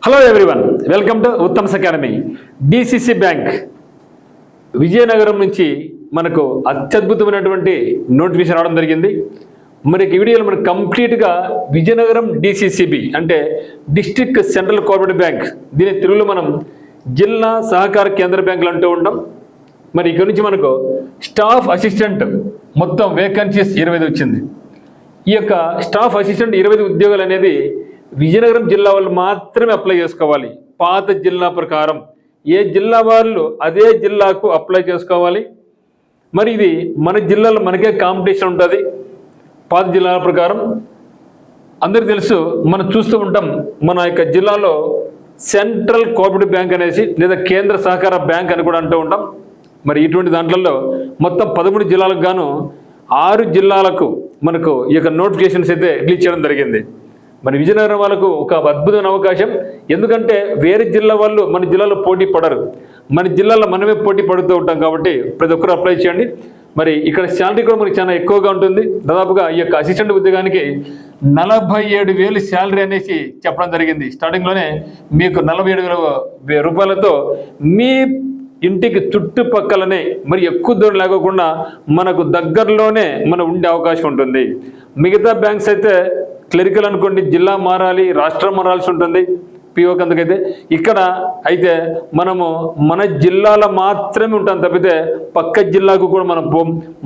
Hello everyone, welcome to Uttam's academy. DCC bank Vizianagaram నుంచి మనకు అత్యద్భుతమైనటువంటి నోటిఫికేషన్ రావడం జరిగింది. మరి ఈ వీడియోలో మనకు కంప్లీట్గా విజయనగరం డిసిసిబి అంటే డిస్ట్రిక్ట్ సెంట్రల్ కోఆపరేటివ్ బ్యాంక్, దీని తెలుగులో మనం జిల్లా సహకార కేంద్ర బ్యాంకులు అంటూ ఉంటాం. మరి ఇక్కడ నుంచి మనకు స్టాఫ్ అసిస్టెంట్ మొత్తం వేకెన్సీస్ 25 వచ్చింది. ఈ యొక్క స్టాఫ్ అసిస్టెంట్ 25 ఉద్యోగాలు అనేది విజయనగరం జిల్లా వాళ్ళు మాత్రమే అప్లై చేసుకోవాలి. పాత జిల్లా ప్రకారం ఏ జిల్లా వాళ్ళు అదే జిల్లాకు అప్లై చేసుకోవాలి. మరి ఇది మన జిల్లాలో మనకే కాంపిటీషన్ ఉంటుంది. పాత జిల్లాల ప్రకారం అందరికీ తెలుసు, మనం చూస్తూ ఉంటాం మన యొక్క జిల్లాలో సెంట్రల్ కోఆపరేటివ్ బ్యాంక్ అనేసి లేదా కేంద్ర సహకార బ్యాంక్ అని కూడా అంటూ ఉంటాం. మరి ఇటువంటి దాంట్లలో మొత్తం 13 జిల్లాలకు గాను 6 జిల్లాలకు మనకు ఈ యొక్క నోటిఫికేషన్స్ అయితే రిలీజ్ చేయడం జరిగింది. మరి విజయనగరం వాళ్ళకు ఒక అద్భుతమైన అవకాశం. ఎందుకంటే వేరే జిల్లా వాళ్ళు మన జిల్లాలో పోటీ పడరు, మన జిల్లాలో మనమే పోటీ పడుతూ ఉంటాం. కాబట్టి ప్రతి ఒక్కరు అప్లై చేయండి. మరి ఇక్కడ శాలరీ కూడా మనకి చాలా ఎక్కువగా ఉంటుంది. దాదాపుగా ఈ యొక్క అసిస్టెంట్ ఉద్యోగానికి 47,000 శాలరీ అనేసి చెప్పడం జరిగింది. స్టార్టింగ్లోనే మీకు 47,000 రూపాయలతో మీ ఇంటికి చుట్టుపక్కలనే మరి ఎక్కువ దూరం లేకోకుండా మనకు దగ్గరలోనే మనం ఉండే అవకాశం ఉంటుంది. మిగతా బ్యాంక్స్ అయితే క్లరికల్ అనుకోండి, జిల్లా మారాలి, రాష్ట్రం మారాల్సి ఉంటుంది పిఓ కిందకైతే. ఇక్కడ అయితే మనము మన జిల్లాలో మాత్రమే ఉంటాం తప్పితే పక్క జిల్లాకు కూడా మనం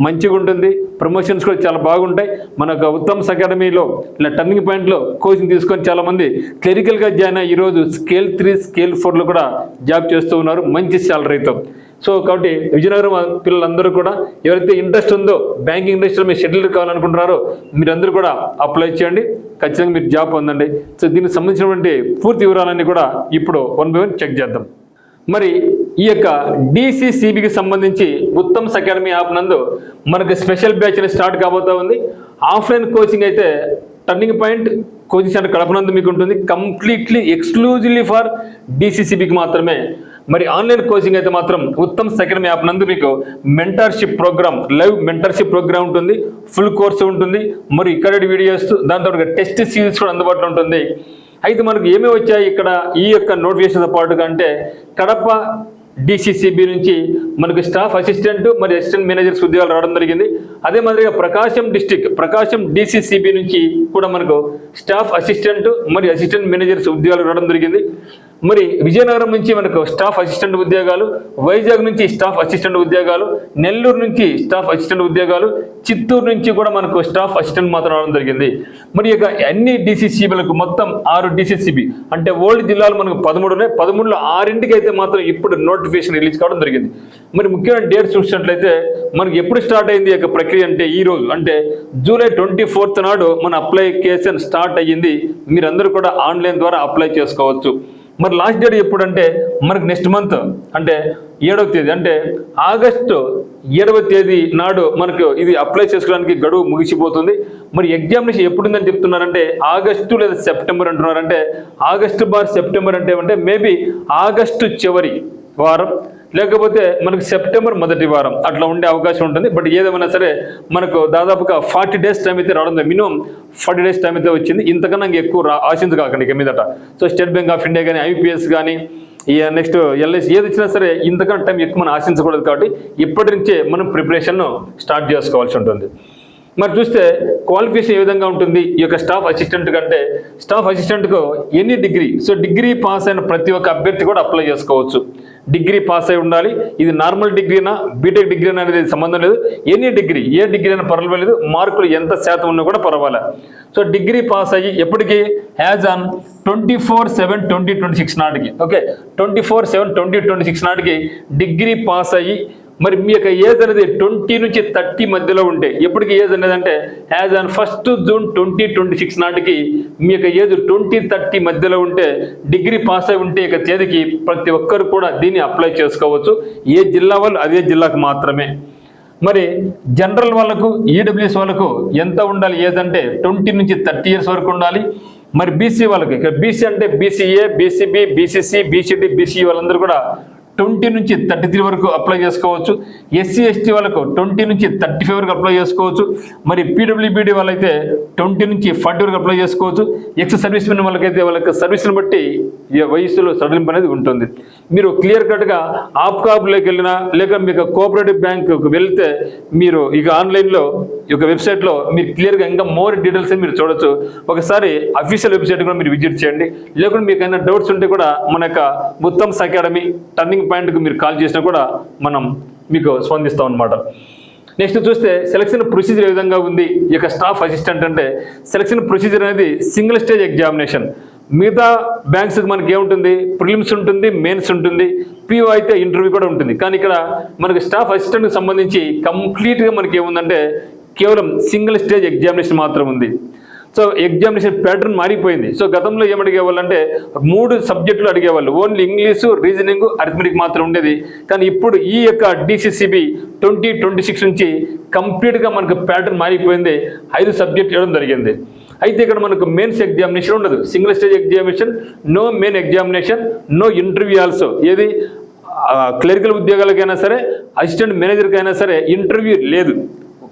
మంచిగా ఉంటుంది. ప్రమోషన్స్ కూడా చాలా బాగుంటాయి. మనకు ఉత్తమ్స్ అకాడమీలో ఇలా టర్నింగ్ పాయింట్లో కోచింగ్ తీసుకొని చాలామంది క్లరికల్గా జాయిన్ అయ్యి ఈరోజు స్కేల్ 3, స్కేల్ 4లో కూడా జాబ్ చేస్తూ ఉన్నారు మంచి శాలరీతో. సో కాబట్టి విజయనగరం పిల్లలందరూ కూడా ఎవరైతే ఇంట్రెస్ట్ ఉందో బ్యాంకింగ్ ఇండస్ట్రీలో మీరు షెడ్యూల్ కావాలనుకుంటున్నారో మీరందరూ కూడా అప్లై చేయండి. ఖచ్చితంగా మీరు జాబ్ పొందండి. సో దీనికి సంబంధించినటువంటి పూర్తి వివరాలన్నీ కూడా ఇప్పుడు 1 by 1 చెక్ చేద్దాం. మరి ఈ యొక్క డిసిసిబికి సంబంధించి ఉత్తమ్స్ అకాడమీ యాప్ నందు మనకు స్పెషల్ బ్యాచ్ అనేది స్టార్ట్ కాబోతూ ఉంది. ఆఫ్లైన్ కోచింగ్ అయితే టర్నింగ్ పాయింట్ కోచింగ్ సెంటర్ కడపనందు మీకు ఉంటుంది. కంప్లీట్లీ ఎక్స్క్లూజివ్లీ ఫర్ డిసిసిబికి మాత్రమే. మరి ఆన్లైన్ కోచింగ్ అయితే మాత్రం ఉత్తమ్స్ అకాడమీ యాప్ నందు మీకు mentorship programme, live mentorship programme ఉంటుంది, ఫుల్ కోర్సు ఉంటుంది, మరి ఇక్కడ వీడియోస్, దాంతో టెస్ట్ సిరీస్ కూడా అందుబాటులో ఉంటుంది. అయితే మనకు ఏమేమి వచ్చాయి ఇక్కడ ఈ యొక్క నోటిఫికేషన్తో పాటుగా అంటే కడప డిసిసిబి నుంచి మనకు స్టాఫ్ అసిస్టెంట్ మరి అసిస్టెంట్ మేనేజర్స్ ఉద్యోగాలు రావడం జరిగింది. అదే మాదిరిగా ప్రకాశం డిసిసిబి నుంచి కూడా మనకు స్టాఫ్ అసిస్టెంట్ మరి అసిస్టెంట్ మేనేజర్స్ ఉద్యోగాలు రావడం జరిగింది. మరి విజయనగరం నుంచి మనకు స్టాఫ్ అసిస్టెంట్ ఉద్యోగాలు, వైజాగ్ నుంచి స్టాఫ్ అసిస్టెంట్ ఉద్యోగాలు, నెల్లూరు నుంచి స్టాఫ్ అసిస్టెంట్ ఉద్యోగాలు, చిత్తూరు నుంచి కూడా మనకు స్టాఫ్ అసిస్టెంట్ మాత్రం రావడం జరిగింది. మరి ఇక అన్ని డిసిసిబిలకు మొత్తం 6 డిసిసిబి అంటే ఓల్డ్ జిల్లాలు మనకు 13 ఉన్నాయి. 13లో 6 అయితే మాత్రం ఇప్పుడు నోటిఫికేషన్ రిలీజ్ కావడం జరిగింది. మరి ముఖ్యమైన డేట్స్ చూసినట్లయితే మనకి ఎప్పుడు స్టార్ట్ అయింది ఈ యొక్క ప్రక్రియ అంటే ఈ రోజు అంటే జూలై 24th నాడు మన అప్లికేషన్ స్టార్ట్ అయ్యింది. మీరందరూ కూడా ఆన్లైన్ ద్వారా అప్లై చేసుకోవచ్చు. మరి లాస్ట్ డేట్ ఎప్పుడంటే మనకు నెక్స్ట్ మంత్ అంటే 7వ తేదీ అంటే ఆగస్టు 7వ తేదీ నాడు మనకు ఇది అప్లై చేసుకోవడానికి గడువు ముగిసిపోతుంది. మరి ఎగ్జామినేషన్ ఎప్పుడుందని చెప్తున్నారంటే ఆగస్టు లేదా సెప్టెంబర్ అంటున్నారంటే ఆగస్టు సెప్టెంబర్ అంటే మేబీ ఆగస్టు చివరి వారం లేకపోతే మనకు సెప్టెంబర్ మొదటి వారం అట్లా ఉండే అవకాశం ఉంటుంది. బట్ ఏదేమైనా సరే మనకు దాదాపుగా 40 days టైం అయితే రావడం, మినిమం 40 days టైం అయితే వచ్చింది. ఇంతకన్నా ఎక్కువ ఆశించకండి ఇక మీదట. So state bank of India కానీ ఐపీఎస్ కానీ నెక్స్ట్ ఎల్ఐసి ఏది వచ్చినా సరే ఇంతకన్నా టైం ఎక్కువ మనం ఆశించకూడదు. కాబట్టి ఇప్పటి నుంచే మనం ప్రిపరేషన్ స్టార్ట్ చేసుకోవాల్సి ఉంటుంది. మరి చూస్తే క్వాలిఫికేషన్ ఏ విధంగా ఉంటుంది ఈ యొక్క స్టాఫ్ అసిస్టెంట్ కంటే స్టాఫ్ అసిస్టెంట్కు any degree, so degree pass అయిన ప్రతి ఒక్క అభ్యర్థి కూడా అప్లై చేసుకోవచ్చు. డిగ్రీ పాస్ అయి ఉండాలి. ఇది నార్మల్ డిగ్రీనా బీటెక్ డిగ్రీ అనేది సంబంధం లేదు. ఎనీ డిగ్రీ, ఏ డిగ్రీ అయినా పర్వాలేదు, మార్కులు ఎంత శాతం ఉన్నా కూడా పర్వాలేదు. సో డిగ్రీ పాస్ అయ్యి ఎప్పటికీ యాజ్ ఆన్ 24/7/2026 నాటికి, ఓకే 24/7/2026 నాటికి డిగ్రీ పాస్ అయ్యి మరి మీ యొక్క ఏజ్ అనేది 20 నుంచి 30 మధ్యలో ఉంటే, ఎప్పటికీ ఏజ్ అనేది అంటే యాజ్ ఆన్ 1st June 2026 నాటికి మీ యొక్క ఏజ్ 20-30 మధ్యలో ఉంటే డిగ్రీ పాస్ అయి ఉంటే ఇక తేదీకి ప్రతి ఒక్కరు కూడా దీన్ని అప్లై చేసుకోవచ్చు. ఏ జిల్లా వాళ్ళు అదే జిల్లాకు మాత్రమే. మరి జనరల్ వాళ్ళకు ఈడబ్ల్యూఎస్ వాళ్ళకు ఎంత ఉండాలి ఏజ్ అంటే 20 నుంచి 30 years వరకు ఉండాలి. మరి బీసీ వాళ్ళకి, బీసీ అంటే BCA, BCB, BCC, BCD, BC వాళ్ళందరూ కూడా 20 నుంచి 33 వరకు అప్లై చేసుకోవచ్చు. ఎస్సీ ఎస్టీ వాళ్ళకు 20 నుంచి 35 వరకు అప్లై చేసుకోవచ్చు. మరి పీడబ్ల్యూబీడీ వాళ్ళైతే 20 నుంచి 40 వరకు అప్లై చేసుకోవచ్చు. ఎక్స్ సర్వీస్ మెన్ వాళ్ళకైతే వాళ్ళకి సర్వీస్ని బట్టి ఈ వయసులో సడలింపు అనేది ఉంటుంది. మీరు క్లియర్ కట్గా ఆప్కాబ్లోకి వెళ్ళినా లేక మీకు కోఆపరేటివ్ బ్యాంకుకు వెళ్తే మీరు ఇక ఆన్లైన్లో ఈ యొక్క వెబ్సైట్లో మీరు క్లియర్గా ఇంకా మోర్ డీటెయిల్స్ మీరు చూడొచ్చు. ఒకసారి అఫీషియల్ వెబ్సైట్ కూడా మీరు విజిట్ చేయండి. లేకుంటే మీకు ఏమైనా డౌట్స్ ఉంటే కూడా మన యొక్క ఉత్తమ్స్ అకాడమీ టర్నింగ్ పాయింట్కి మీరు కాల్ చేసినా కూడా మనం మీకు స్పందిస్తాం అన్నమాట. నెక్స్ట్ చూస్తే సెలక్షన్ ప్రొసీజర్ ఏ విధంగా ఉంది. ఈ యొక్క స్టాఫ్ అసిస్టెంట్ అంటే సెలక్షన్ ప్రొసీజర్ అనేది సింగిల్ స్టేజ్ ఎగ్జామినేషన్. మిగతా బ్యాంక్స్కి మనకి ఏముంటుంది, ప్రిలిమ్స్ ఉంటుంది, మెయిన్స్ ఉంటుంది, పిఓ అయితే ఇంటర్వ్యూ కూడా ఉంటుంది. కానీ ఇక్కడ మనకి స్టాఫ్ అసిస్టెంట్కి సంబంధించి కంప్లీట్గా మనకి ఏముందంటే కేవలం సింగిల్ స్టేజ్ ఎగ్జామినేషన్ మాత్రం ఉంది. సో ఎగ్జామినేషన్ ప్యాటర్న్ మారిపోయింది. సో గతంలో ఏమడిగేవాళ్ళు అంటే 3 సబ్జెక్టులు అడిగేవాళ్ళు, ఓన్లీ ఇంగ్లీషు, రీజనింగ్, అరిథమెటిక్ మాత్రం ఉండేది. కానీ ఇప్పుడు ఈ యొక్క DCCB 2026 నుంచి కంప్లీట్గా మనకు ప్యాటర్న్ మారిపోయింది. 5 సబ్జెక్టులు ఇవ్వడం జరిగింది. అయితే ఇక్కడ మనకు మెయిన్స్ ఎగ్జామినేషన్ ఉండదు, single stage examination, no main examination, no interview also. ఏది క్లరికల్ ఉద్యోగాలకైనా సరే, అసిస్టెంట్ మేనేజర్కి అయినా సరే ఇంటర్వ్యూ లేదు,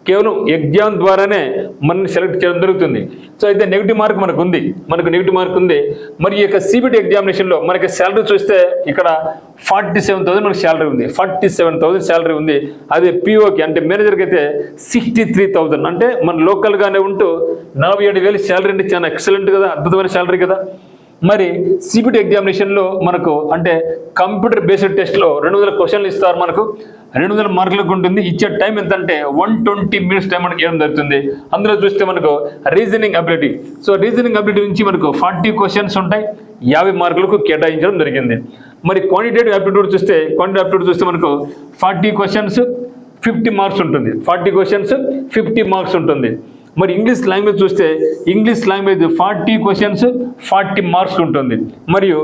కేవలం ఎగ్జామ్ ద్వారానే మనల్ని సెలెక్ట్ చేయడం జరుగుతుంది. సో అయితే నెగిటివ్ మార్క్ మనకు నెగిటివ్ మార్క్ ఉంది. మరి ఈ యొక్క CBT ఎగ్జామినేషన్లో మనకి శాలరీ చూస్తే ఇక్కడ 47,000 మనకి శాలరీ ఉంది, 47,000 శాలరీ ఉంది. అదే POకి అంటే మేనేజర్కి అయితే 63,000. అంటే మన లోకల్గానే ఉంటూ 47,000 శాలరీ అంటే చాలా ఎక్సలెంట్ కదా, అద్భుతమైన శాలరీ కదా. మరి CBT ఎగ్జామినేషన్లో మనకు అంటే కంప్యూటర్ బేస్డ్ టెస్ట్లో 200 క్వశ్చన్లు ఇస్తారు. మనకు 200 మార్కులకు ఉంటుంది. ఇచ్చే టైం ఎంత అంటే 120 మినిట్స్ టైం మనకి ఇవ్వడం జరుగుతుంది. అందులో చూస్తే మనకు reasoning ability, so reasoning ability నుంచి మనకు 40 క్వశ్చన్స్ ఉంటాయి, 50 మార్కులకు కేటాయించడం జరిగింది. మరి క్వాంటిటేటివ్ యాప్టిట్యూడ్ చూస్తే మనకు 40 క్వశ్చన్స్ 50 మార్క్స్ ఉంటుంది, 40 క్వశ్చన్స్ 50 మార్క్స్ ఉంటుంది. మరి ఇంగ్లీష్ లాంగ్వేజ్ చూస్తే ఇంగ్లీష్ లాంగ్వేజ్ 40 క్వశ్చన్స్ 40 మార్క్స్ ఉంటుంది. మరియు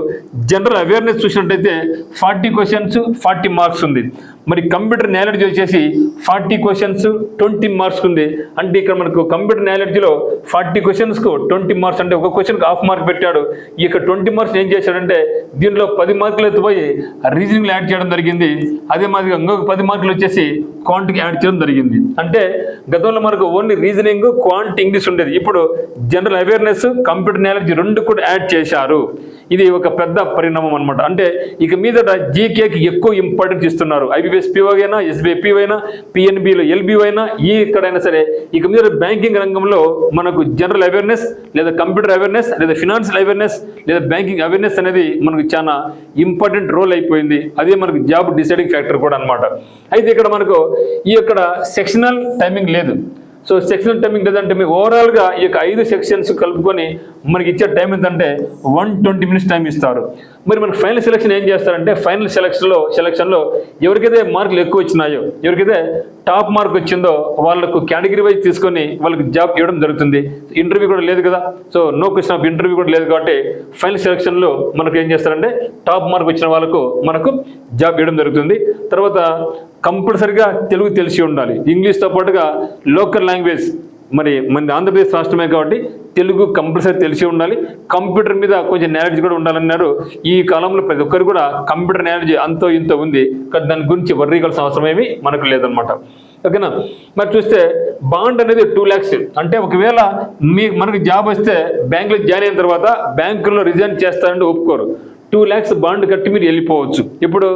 జనరల్ అవేర్నెస్ చూసినట్టయితే 40 క్వశ్చన్స్ 40 మార్క్స్ ఉంది. మరి కంప్యూటర్ నాలెడ్జ్ వచ్చేసి 40 క్వశ్చన్స్ 20 మార్క్స్ ఉంది. అంటే ఇక్కడ మనకు కంప్యూటర్ నాలెడ్జ్లో 40 క్వశ్చన్స్కు 20 మార్క్స్, అంటే ఒక క్వశ్చన్కి హాఫ్ మార్క్ పెట్టాడు. ఈ యొక్క 20 మార్క్స్ ఏం చేశాడంటే దీనిలో 10 మార్కులు ఎత్తిపోయి రీజనింగ్లో యాడ్ చేయడం జరిగింది. అదే మాదిరిగా ఇంకొక 10 మార్కులు వచ్చేసి క్వాంట్కి యాడ్ చేయడం జరిగింది. అంటే గతంలో మనకు ఓన్లీ రీజనింగ్, క్వాంట్, ఇంగ్లీష్ ఉండేది. ఇప్పుడు జనరల్ అవేర్నెస్, కంప్యూటర్ నాలెడ్జ్ 2 కూడా యాడ్ చేశారు. ఇది ఒక పెద్ద పరిణామం అనమాట. అంటే ఇక మీదట జీకేకి ఎక్కువ ఇంపార్టెన్స్ ఇస్తున్నారు. IBPS PO అయినా, SBI PO అయినా, PNBలో LBO అయినా, ఎక్కడైనా సరే ఇక మీద బ్యాంకింగ్ రంగంలో మనకు జనరల్ అవేర్నెస్ లేదా కంప్యూటర్ అవేర్నెస్ లేదా ఫినాన్షియల్ అవేర్నెస్ లేదా బ్యాంకింగ్ అవేర్నెస్ అనేది మనకు చాలా ఇంపార్టెంట్ రోల్ అయిపోయింది. అదే మనకు జాబ్ డిసైడింగ్ ఫ్యాక్టర్ కూడా అనమాట. అయితే ఇక్కడ మనకు ఈ యొక్క సెక్షనల్ టైమింగ్ లేదు. సో సెక్షనల్ టైమింగ్ లేదంటే మీకు ఓవరాల్గా ఈ యొక్క 5 సెక్షన్స్ కలుపుకొని మనకి ఇచ్చే టైం ఏంటంటే 120 మినిట్స్ టైం ఇస్తారు. మరి మనకి ఫైనల్ సెలక్షన్ ఏం చేస్తారంటే ఫైనల్ సెలక్షన్లో ఎవరికైతే మార్కులు ఎక్కువ వచ్చినాయో, ఎవరికైతే టాప్ మార్క్ వచ్చిందో వాళ్ళకు కేటగిరీ వైజ్ తీసుకొని వాళ్ళకి జాబ్ ఇవ్వడం జరుగుతుంది. ఇంటర్వ్యూ కూడా లేదు కదా, so no question of interview కూడా లేదు కాబట్టి ఫైనల్ సెలక్షన్లో మనకు ఏం చేస్తారంటే టాప్ మార్క్ వచ్చిన వాళ్ళకు మనకు జాబ్ ఇవ్వడం జరుగుతుంది. తర్వాత కంపల్సరిగా తెలుగు తెలిసి ఉండాలి, ఇంగ్లీష్తో పాటుగా లోకల్ లాంగ్వేజ్. మరి మన ఆంధ్రప్రదేశ్ రాష్ట్రమే కాబట్టి తెలుగు కంపల్సరీ తెలిసి ఉండాలి. కంప్యూటర్ మీద కొంచెం నాలెడ్జ్ కూడా ఉండాలన్నారు. ఈ కాలంలో ప్రతి ఒక్కరు కూడా కంప్యూటర్ నాలెడ్జ్ అంతో ఇంతో ఉంది, కానీ దాని గురించి వర్రీ కావాల్సిన అవసరం ఏమీ మనకు లేదనమాట. ఓకేనా. మరి చూస్తే బాండ్ అనేది 2 lakhs. అంటే ఒకవేళ మనకు జాబ్ వస్తే బ్యాంకులో జాయిన్ అయిన తర్వాత బ్యాంకులో రిజైన్ చేస్తారంటే ఒప్పుకోరు. 2 lakhs బాండ్ కట్టి మీరు వెళ్ళిపోవచ్చు. ఇప్పుడు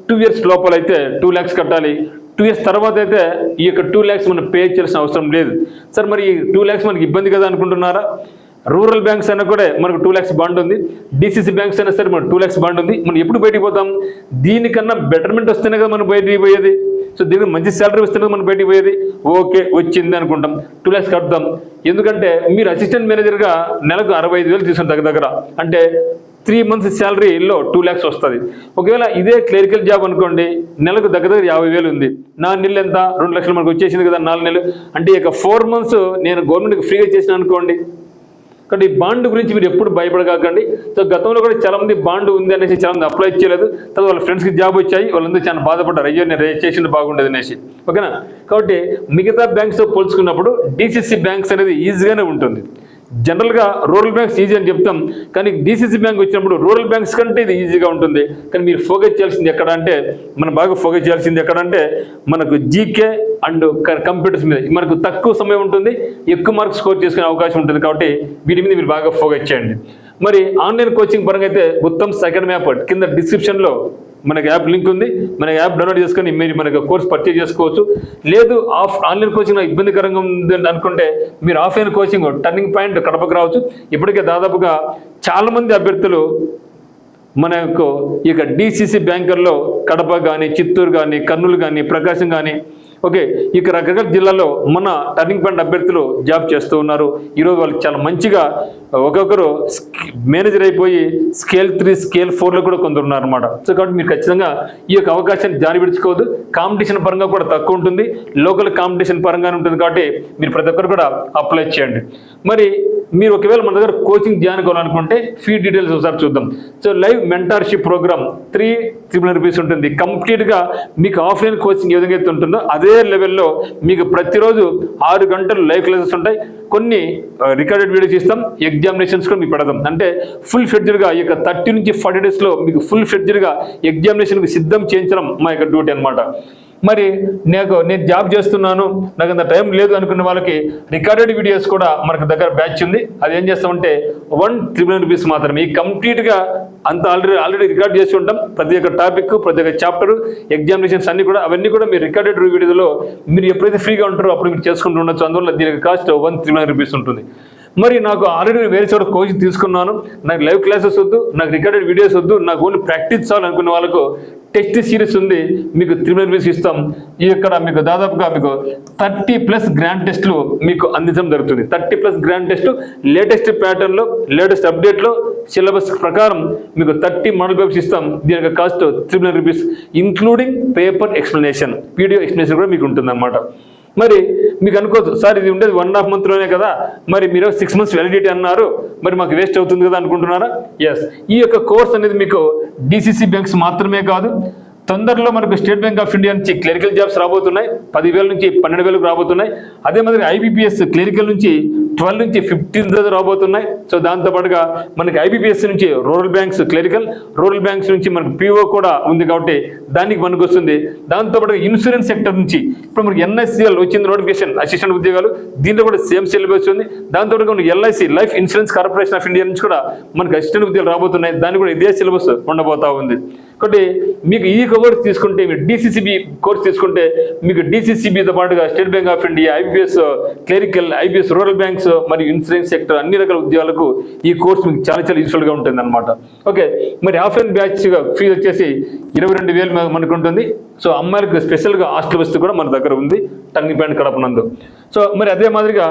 2 years లోపల అయితే 2 lakhs కట్టాలి. 2 years తర్వాత అయితే ఈ యొక్క 2 lakhs మనం పే చేయాల్సిన అవసరం లేదు. సార్ మరి 2 lakhs మనకి ఇబ్బంది కదా అనుకుంటున్నారా? రూరల్ బ్యాంక్స్ అయినా కూడా మనకు 2 lakhs బాండ్ ఉంది, DCC బ్యాంక్స్ అయినా సరే మనకు 2 lakhs బాండ్ ఉంది. మనం ఎప్పుడు బయటికి పోతాం? దీనికన్నా బెటర్మెంట్ వస్తేనే కదా మనం బయటికి పోయేది. సో దీనికి మంచి శాలరీ వస్తేనే మనం బయటికి పోయేది. ఓకే వచ్చింది అనుకుంటాం, 2 lakhs కడతాం. ఎందుకంటే మీరు అసిస్టెంట్ మేనేజర్గా నెలకు 65,000 తీసుకుని దగ్గర అంటే 3 months శాలరీలో 2 lakhs వస్తుంది. ఒకవేళ ఇదే క్లరికల్ జాబ్ అనుకోండి, నెలకు దగ్గర 50,000 ఉంది. 4 నెలలు ఎంత? 2 లక్షలు మనకు వచ్చేసింది కదా 4 నెలలు. అంటే ఇక 4 months నేను గవర్నమెంట్కి ఫ్రీగా చేసిన అనుకోండి. కాబట్టి ఈ బాండ్ గురించి మీరు ఎప్పుడు భయపడకాకండి. సో గతంలో కూడా చాలామంది బాండ్ ఉంది అనేసి చాలామంది అప్లై చేయలేదు, తర్వాత వాళ్ళ ఫ్రెండ్స్కి జాబ్ వచ్చాయి, వాళ్ళందరూ చాలా బాధపడ్డారు, అయ్యో నేను చేసిన బాగుండేది అనేసి. ఓకేనా. కాబట్టి మిగతా బ్యాంక్స్తో పోల్చుకున్నప్పుడు DCC బ్యాంక్స్ అనేది ఈజీగానే ఉంటుంది. జనరల్గా రూరల్ బ్యాంక్స్ ఈజీ అని చెప్తాం, కానీ డీసీసీ బ్యాంక్ వచ్చినప్పుడు రూరల్ బ్యాంక్స్ కంటే ఇది ఈజీగా ఉంటుంది. కానీ మీరు ఫోకస్ చేయాల్సింది ఎక్కడ అంటే, మనం బాగా ఫోకస్ చేయాల్సింది ఎక్కడంటే మనకు జీకే అండ్ కంప్యూటర్స్ మీద మనకు తక్కువ సమయం ఉంటుంది, ఎక్కువ మార్క్స్ స్కోర్ చేసుకునే అవకాశం ఉంటుంది. కాబట్టి వీటి మీద మీరు బాగా ఫోకస్ చేయండి. మరి ఆన్లైన్ కోచింగ్ పరంగా అయితే ఉత్తమ్స్ అకాడమీ యాప్ కింద డిస్క్రిప్షన్లో మనకి యాప్ లింక్ ఉంది. మన యాప్ డౌన్లోడ్ చేసుకొని మీరు మనకు కోర్స్ పర్చేజ్ చేసుకోవచ్చు. లేదు ఆన్లైన్ కోచింగ్ ఇబ్బందికరంగా ఉంది అనుకుంటే మీరు ఆఫ్లైన్ కోచింగ్ టర్నింగ్ పాయింట్ కడపకు రావచ్చు. ఇప్పటికే దాదాపుగా చాలామంది అభ్యర్థులు మన యొక్క ఈ యొక్క డీసీసీ బ్యాంకర్లో కడప కానీ, చిత్తూరు కానీ, కర్నూలు కానీ, ప్రకాశం కానీ, ఓకే, ఇక రకరకాల జిల్లాల్లో మన టర్నింగ్ పాయింట్ అభ్యర్థులు జాబ్ చేస్తూ ఉన్నారు. ఈరోజు వాళ్ళు చాలా మంచిగా ఒక్కొక్కరు మేనేజర్ అయిపోయి స్కేల్ 3, స్కేల్ 4లో కూడా కొందరు ఉన్నారన్నమాట. సో కాబట్టి మీరు ఖచ్చితంగా ఈ యొక్క అవకాశాన్ని జారి విడుచుకోవద్దు. కాంపిటీషన్ పరంగా కూడా తక్కువ ఉంటుంది, లోకల్ కాంపిటీషన్ పరంగానే ఉంటుంది. కాబట్టి మీరు ప్రతి ఒక్కరు కూడా అప్లై చేయండి. మరి మీరు ఒకవేళ మన దగ్గర కోచింగ్ జాయిన్ కావాలనుకుంటే ఫీ డీటెయిల్స్ ఒకసారి చూద్దాం. So live mentorship programme 3,000 rupees ఉంటుంది. కంప్లీట్గా మీకు ఆఫ్లైన్ కోచింగ్ ఏ విధంగా అయితే ఉంటుందో అదే లెవెల్లో మీకు ప్రతిరోజు 6 గంటలు లైవ్ క్లాసెస్ ఉంటాయి. కొన్ని రికార్డెడ్ వీడియోస్ ఇస్తాం, ఎగ్జామినేషన్స్ కూడా మీకు పెడదాం. అంటే ఫుల్ ఫెడ్జ్డ్గా ఈ యొక్క 30 నుంచి 40 డేస్లో మీకు ఫుల్ ఫెడ్జ్డ్గా ఎగ్జామినేషన్కి సిద్ధం చేయించడం మా యొక్క డ్యూటీ అనమాట. మరి నేను జాబ్ చేస్తున్నాను, నాకు అంత టైం లేదు అనుకున్న వాళ్ళకి రికార్డెడ్ వీడియోస్ కూడా మనకు దగ్గర బ్యాచ్ ఉంది. అది ఏం చేస్తామంటే 1,000 రూపీస్ మాత్రమే. ఈ కంప్లీట్గా అంత ఆల్రెడీ రికార్డ్ చేసి ఉంటాం. ప్రతి ఒక్క టాపిక్, ప్రతి ఒక్క చాప్టర్, ఎగ్జామినేషన్స్ అన్ని కూడా అవన్నీ కూడా మీరు రికార్డెడ్ వీడియోలో మీరు ఎప్పుడైతే ఫ్రీగా ఉంటారో అప్పుడు మీరు చేసుకుంటూ ఉండొచ్చు. అందువల్ల దీనికి కాస్ట్ 1,000 రూపీస్ ఉంటుంది. మరి నాకు ఆల్రెడీ వేరే చోట కోచింగ్ తీసుకున్నాను, నాకు లైవ్ క్లాసెస్ వద్దు, నాకు రికార్డెడ్ వీడియోస్ వద్దు, నాకు ఓన్లీ ప్రాక్టీస్ చాలు అనుకున్న వాళ్ళకు టెస్ట్ సిరీస్ ఉంది, మీకు 3,000 రూపీస్ ఇస్తాం. ఇక్కడ మీకు దాదాపుగా మీకు 30+ గ్రాండ్ టెస్ట్లు మీకు అందించడం జరుగుతుంది. 30+ గ్రాండ్ టెస్ట్ లేటెస్ట్ ప్యాటర్న్లో, లేటెస్ట్ అప్డేట్లో, సిలబస్ ప్రకారం మీకు 30 మోడల్ పేపర్స్ ఇస్తాం. దీని యొక్క cost 3,000 rupees including paper explanation, PDF explanation కూడా మీకు ఉంటుంది అన్నమాట. మరి మీకు అనుకోవచ్చు, సార్ ఇది ఉండేది 1.5 మంత్లోనే కదా, మరి మీరు 6 మంత్స్ వ్యాలిడిటీ అన్నారు, మరి మాకు వేస్ట్ అవుతుంది కదా అనుకుంటున్నారా? ఎస్, ఈ యొక్క కోర్స్ అనేది మీకు డీసీసీ బ్యాంక్స్ మాత్రమే కాదు, తొందరలో మనకు స్టేట్ బ్యాంక్ ఆఫ్ ఇండియా నుంచి క్లరికల్ జాబ్స్ రాబోతున్నాయి, 10,000 నుంచి 12,000 రాబోతున్నాయి. అదే మాదిరి ఐబీపీఎస్ క్లరికల్ నుంచి 12 నుంచి 15,000 రాబోతున్నాయి. సో దాంతోపాటుగా మనకి ఐబీపీఎస్ నుంచి rural banks clerical, rural banks నుంచి మనకు పీఓ కూడా ఉంది కాబట్టి దానికి మనకు వస్తుంది. దాంతోపాటుగా ఇన్సూరెన్స్ సెక్టర్ నుంచి ఇప్పుడు మనకి ఎన్ఎస్సిఎల్ వచ్చింది నోటిఫికేషన్, అసిస్టెంట్ ఉద్యోగాలు, దీంట్లో కూడా సేమ్ సిలబస్ ఉంది. దాంతోపాటుగా మనకి LIC life insurance corporation of India నుంచి కూడా మనకి అసిస్టెంట్ ఉద్యోగాలు రాబోతున్నాయి. దానికి కూడా ఇదే సిలబస్ ఉండబోతా ఉంది. కాబట్టి మీకు ఈ కోర్స్ తీసుకుంటే, మీరు డీసీసీబీ కోర్స్ తీసుకుంటే మీకు డీసీసీబీతో పాటుగా state bank of India, IBPS clerical, IBS rural banks మరియు ఇన్సూరెన్స్ సెక్టర్ అన్ని రకాల ఉద్యోగాలకు ఈ కోర్స్ మీకు చాలా చాలా యూస్ఫుల్గా ఉంటుంది అనమాట. ఓకే, మరి ఆఫ్లైన్ బ్యాచ్ ఫీజు వచ్చేసి 22,000 మనకు ఉంటుంది. సో అమ్మాయిలకు స్పెషల్గా హాస్టల్ వస్తూ కూడా మన దగ్గర ఉంది టర్నింగ్ పాయింట్ కడప నందు. సో మరి అదే మాదిరిగా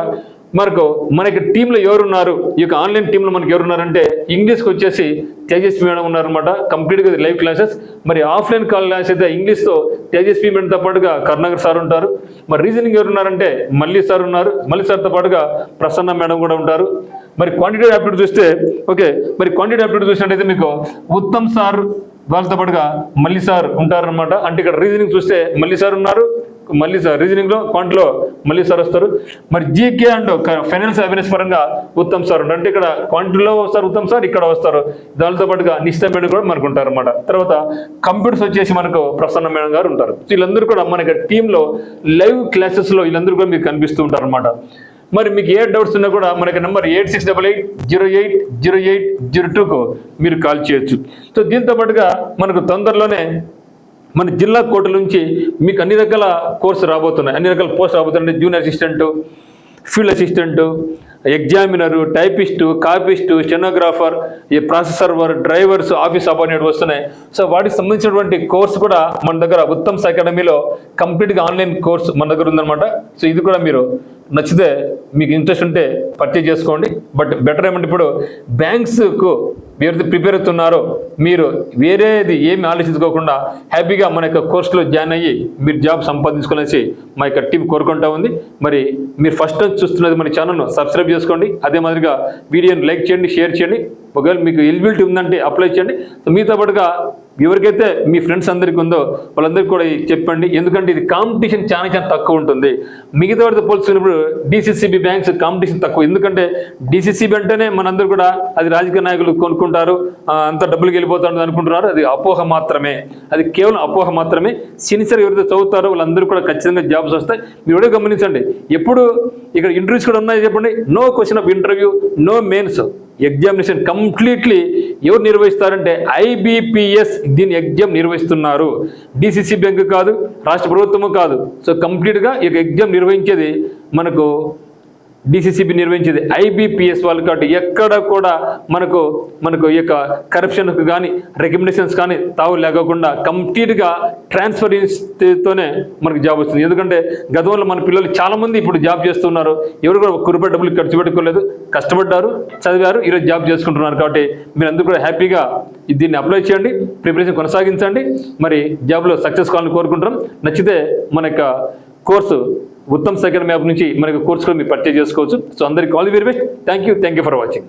మనకి టీంలో ఎవరున్నారు, ఈ యొక్క ఆన్లైన్ టీంలో మనకి ఎవరున్నారంటే ఇంగ్లీష్కి వచ్చేసి తేజస్వి మేడం ఉన్నారనమాట, కంప్లీట్గా లైవ్ క్లాసెస్. మరి ఆఫ్లైన్ క్లాస్ అయితే ఇంగ్లీష్తో తేజస్వి మేడంతో పాటుగా కరుణాకర్ సార్ ఉంటారు. మరి రీజనింగ్ ఎవరున్నారంటే మల్లి సార్ ఉన్నారు, మల్లి సార్తో పాటుగా ప్రసన్న మేడం కూడా ఉంటారు. మరి క్వాంటిటేటివ్ యాప్టిట్యూడ్ చూస్తే, ఓకే, మరి క్వాంటిటేటివ్ యాప్టిట్యూడ్ చూసినట్టయితే మీకు ఉత్తమ్ సార్ వాళ్ళతో పాటుగా మల్లి సార్ ఉంటారనమాట. అంటే ఇక్కడ రీజనింగ్ చూస్తే మల్లి సార్ ఉన్నారు, మళ్ళీ సార్ రీజనింగ్లో క్వాంట్లో మళ్ళీ సార్ వస్తారు. మరి జీకే అండ్ ఫైనాన్స్ అవేర్నెస్ పరంగా ఉత్తమ్ సార్ ఉంటారు. అంటే ఇక్కడ క్వాంటిలో వస్తారు ఉత్తమ్ సార్, ఇక్కడ వస్తారు. దానితో పాటుగా నిష్ఠా మేడం కూడా మనకు ఉంటారు అన్నమాట. తర్వాత కంప్యూటర్స్ వచ్చేసి మనకు ప్రసన్న మేడం గారు ఉంటారు. వీళ్ళందరూ కూడా మనకి టీంలో లైవ్ క్లాసెస్లో వీళ్ళందరూ కూడా మీకు కనిపిస్తూ ఉంటారు అన్నమాట. మరి మీకు ఏ డౌట్స్ ఉన్నా కూడా మనకి నెంబర్ 8688080802కు మీరు కాల్ చేయొచ్చు. సో దీంతో పాటుగా మనకు తొందరలోనే మన జిల్లా కోర్టు నుంచి మీకు అన్ని రకాల కోర్సు రాబోతున్నాయి, అన్ని రకాల పోస్ట్ రాబోతున్నాయి. Junior assistant, field assistant, examiner, typist, copyist, stenographer, ఈ process server, drivers, office appointment వస్తున్నాయి. సో వాటికి సంబంధించినటువంటి కోర్సు కూడా మన దగ్గర ఉత్తమ్స్ అకాడమీలో కంప్లీట్గా ఆన్లైన్ కోర్స్ మన దగ్గర ఉందన్నమాట. సో ఇది కూడా మీరు నచ్చితే, మీకు ఇంట్రెస్ట్ ఉంటే పర్చేజ్ చేసుకోండి. బట్ బెటర్ ఏమంటే ఇప్పుడు బ్యాంక్స్కు ఎవరైతే ప్రిపేర్ అవుతున్నారో మీరు వేరేది ఏమి ఆలోచించుకోకుండా హ్యాపీగా మన యొక్క కోర్సులో జాయిన్ అయ్యి మీరు జాబ్ సంపాదించుకునేసి మా యొక్క టీం కోరుకుంటా ఉంది. మరి మీరు ఫస్ట్ టైం చూస్తున్నది మన ఛానల్ను సబ్స్క్రైబ్ చేసుకోండి. అదే మాదిరిగా వీడియోని లైక్ చేయండి, షేర్ చేయండి. ఒకవేళ మీకు ఎలిజిబిలిటీ ఉందంటే అప్లై చేయండి. మీతో పాటుగా ఎవరికైతే మీ ఫ్రెండ్స్ అందరికీ ఉందో వాళ్ళందరికీ కూడా చెప్పండి. ఎందుకంటే ఇది కాంపిటీషన్ చాలా చాలా తక్కువ ఉంటుంది. మిగతా వాటితో పోల్చుకున్నప్పుడు డిసిసిబి బ్యాంక్స్ కాంపిటీషన్ తక్కువ. ఎందుకంటే డిసిసిబి అంటేనే మనందరూ కూడా అది రాజకీయ నాయకులు కొనుక్కుంటారు, అంత డబ్బులకి వెళ్ళిపోతారు అనుకుంటున్నారు. అది అపోహ మాత్రమే, అది కేవలం అపోహ మాత్రమే. సిన్సియర్ ఎవరైతే చదువుతారో వాళ్ళందరూ కూడా ఖచ్చితంగా జాబ్స్ వస్తాయి. మీరు కూడా గమనించండి, ఎప్పుడు ఇక్కడ ఇంటర్వ్యూస్ కూడా ఉన్నాయి చెప్పండి. No question of interview, no mains. Examination completely ఎవరు నిర్వహిస్తారంటే ఐబిపిఎస్ దీని ఎగ్జామ్ నిర్వహిస్తున్నారు. డిసిసి బ్యాంక్ కాదు, రాష్ట్ర ప్రభుత్వము కాదు. సో కంప్లీట్గా ఈ ఎగ్జామ్ నిర్వహించేది మనకు డిసిసిబి నిర్వహించేది ఐబిపిఎస్ వాళ్ళు. కాబట్టి ఎక్కడ కూడా మనకు ఈ యొక్క కరప్షన్కు కానీ రికమెండేషన్స్ కానీ తావు లేకుండా కంప్లీట్గా ట్రాన్స్ఫరెన్స్తోనే మనకు జాబ్ వస్తుంది. ఎందుకంటే గతంలో మన పిల్లలు చాలామంది ఇప్పుడు జాబ్ చేస్తున్నారు. ఎవరు కూడా ఒక్క రూపాయి డబ్బులు ఖర్చు పెట్టుకోలేదు, కష్టపడ్డారు, చదివారు, ఈరోజు జాబ్ చేసుకుంటున్నారు. కాబట్టి మీరు అందరూ కూడా హ్యాపీగా దీన్ని అప్లై చేయండి, ప్రిపరేషన్ కొనసాగించండి. మరి జాబ్లో సక్సెస్ కావాలని కోరుకుంటున్నాం. నచ్చితే మన యొక్క కోర్సు ఉత్తమ్ సెకండ్ మ్యాప్ నుంచి మనకు కోర్సు కూడా మీరు పర్చేజ్ చేసుకోవచ్చు. సో అందరికీ all the very best. Thank you for watching.